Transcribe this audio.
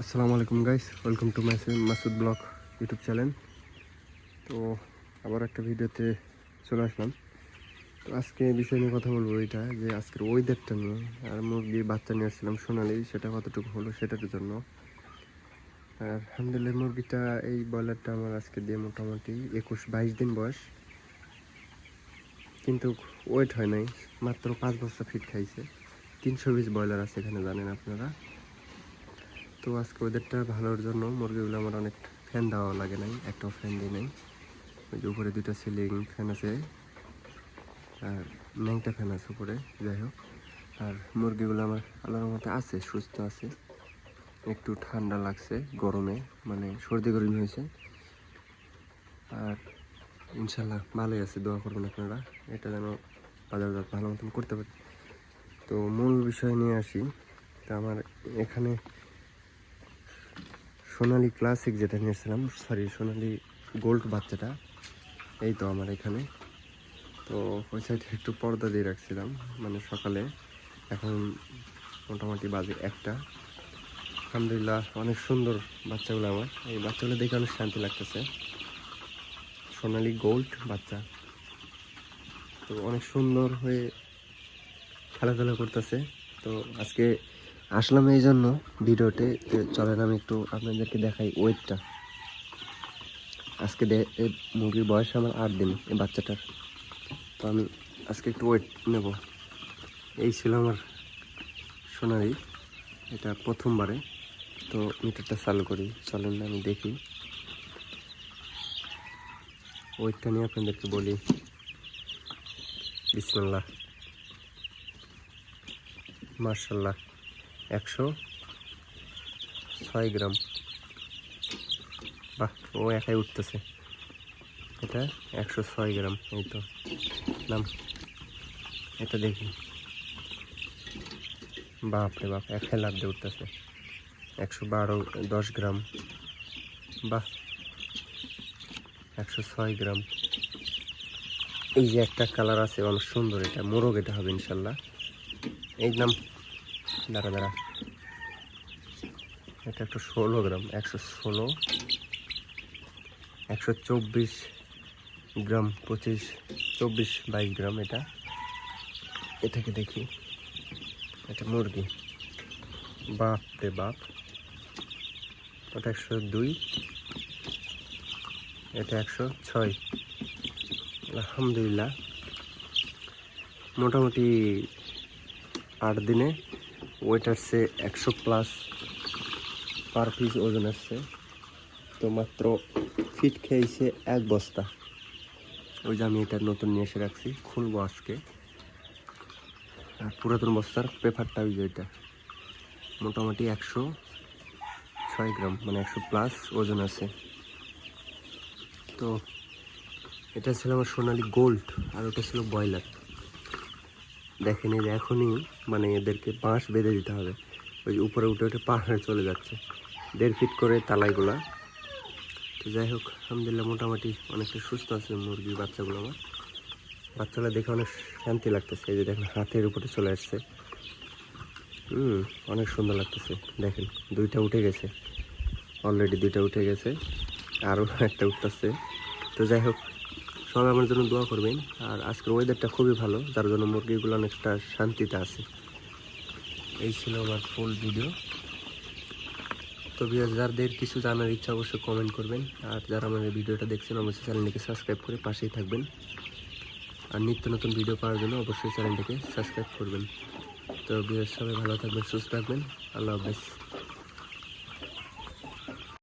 আসসালামু আলাইকুম guys, welcome to my Masud blog YouTube channel. তো আবার একটা ভিডিওতে চলে আসলাম। তো আজকে এই বিষয় নিয়ে কথা বলবো, এটা যে আজকের ওয়েদারটা নিয়ে। আর মুরগির বাচ্চা নিয়ে আসছিলাম সোনালি, সেটা কতটুকু হলো সেটার জন্য। আর আলহামদুলিল্লাহ মুরগিটা, এই ব্রয়লারটা আমার আজকে দিয়ে মোটামুটি 21-22 দিন বয়স, কিন্তু ওয়েট হয় নাই, মাত্র 5 বস্তা ফিট খাইছে। 320 ব্রয়লার আছে এখানে, জানেন আপনারা। তো আজকে ওয়েদারটা ভালোর জন্য মুরগিগুলো আমার অনেক ফ্যান দেওয়া লাগে নাই, একটাও ফ্যান দিই নাই। ওই যে উপরে 2টা সিলিং ফ্যান আছে, আর ন্যাংটা ফ্যান আছে উপরে। যাই হোক, আর মুরগিগুলো আমার আল্লাহর মতো আছে, সুস্থ আছে। একটু ঠান্ডা লাগছে গরমে, মানে সর্দি গরম হয়েছে। আর ইনশাল্লাহ ভালোই আছে, দোয়া করবেন আপনারা, এটা যেন বাজারজাত ভালো মতন করতে পারি। তো মূল বিষয় নিয়ে আসি। তো আমার এখানে সোনালি ক্লাসিক যেটা নিয়েছিলাম, সরি সোনালি গোল্ড বাচ্চাটা, এই তো আমার এখানে। তো ওই সাইডে একটু পর্দা দিয়ে রাখছিলাম, মানে সকালে। এখন মোটামুটি বাজে 1টা। আলহামদুলিল্লাহ অনেক সুন্দর বাচ্চাগুলো আমার, এই বাচ্চাগুলো দেখে অনেক শান্তি লাগতেছে। সোনালি গোল্ড বাচ্চা, তো অনেক সুন্দর হয়ে খেলাধুলা করতেছে। তো আজকে আসলাম এই জন্য ভিডিওতে, চলেন আমি একটু আপনাদেরকে দেখাই ওয়েটটা। আজকে এই মুরগির বয়স আমার 8 দিন, এই বাচ্চাটার। তো আমি আজকে একটু ওয়েট নেব। এই ছিল আমার সোনালি, এটা প্রথমবারে। তো মিটারটা চালু করি, চলেন আমি দেখি ওয়েটটা নিয়ে আপনাদেরকে বলি। বিসমিল্লাহ, মার্শাল্লাহ, 106 গ্রাম। বাহ, ও একাই উঠতেছে। এটা 106 গ্রাম, এই তো নাম। এটা দেখি, বাপরে বাপ, একাই লাভ দিয়ে উঠতেছে। 112-10 গ্রাম। বাহ, 106 গ্রাম। এই যে একটা কালার আছে অনেক সুন্দর, এটা মোরগ, এটা হবে ইনশাল্লাহ। এই নাম, দাঁড়া দাঁড়া, এটা একটু 16 গ্রাম, 116, 124 গ্রাম, 25, 24-22 গ্রাম। এটাকে দেখি, এটা মুরগি। বাপ রে বাপ, ওটা 102, এটা 106। আলহামদুলিল্লাহ মোটামুটি 8 দিনে ওয়েট আসছে 100+ পার পিস ওজন আসছে। তো মাত্র ফিট খেয়েছে 1 বস্তা। ওই যে আমি এটা নতুন নিয়ে এসে রাখছি, খুলবো আজকে। আর পুরাতন বস্তার পেপারটা ওই যে এটা, মোটামুটি 106 গ্রাম, মানে 100+ ওজন আছে। তো এটা ছিল আমার সোনালি গোল্ড, আর ওটা ছিল ব্রয়লার। দেখেন এই যে এখনই, মানে এদেরকে বাঁশ বেঁধে দিতে হবে। ওই যে উপরে উঠে উঠে পাহাড়ে চলে যাচ্ছে, 1.5 ফিট করে তালাইগুলা। তো যাই হোক, আলহামদুলিল্লাহ মোটামুটি অনেকটা সুস্থ আছে মুরগির বাচ্চাগুলো আমার। বাচ্চাগুলো দেখে অনেক শান্তি লাগতেছে। এই যে দেখেন হাতের উপরে চলে আসছে। অনেক সুন্দর লাগতেছে। দেখেন 2টা উঠে গেছে, অলরেডি 2টা উঠে গেছে, আরও একটা উঠতেছে। তো যাই হোক, সবাই আমার জন্য দোয়া করবেন। আর আজকের ওয়েদারটা খুবই ভালো, যার জন্য মুরগিগুলো অনেকটা শান্তিতে আছে। এই ছিল আমার ফুল ভিডিও। তো যাদের কিছু জানার ইচ্ছা অবশ্যই কমেন্ট করবেন। আর যারা আমার এই ভিডিওটা দেখছেন অবশ্যই চ্যানেলটিকে সাবস্ক্রাইব করে পাশেই থাকবেন। আর নিত্য নতুন ভিডিও পাওয়ার জন্য অবশ্যই চ্যানেলটিকে সাবস্ক্রাইব করবেন। তো সবাই ভালো থাকবেন, সুস্থ থাকবেন। আল্লাহ হাফেজ।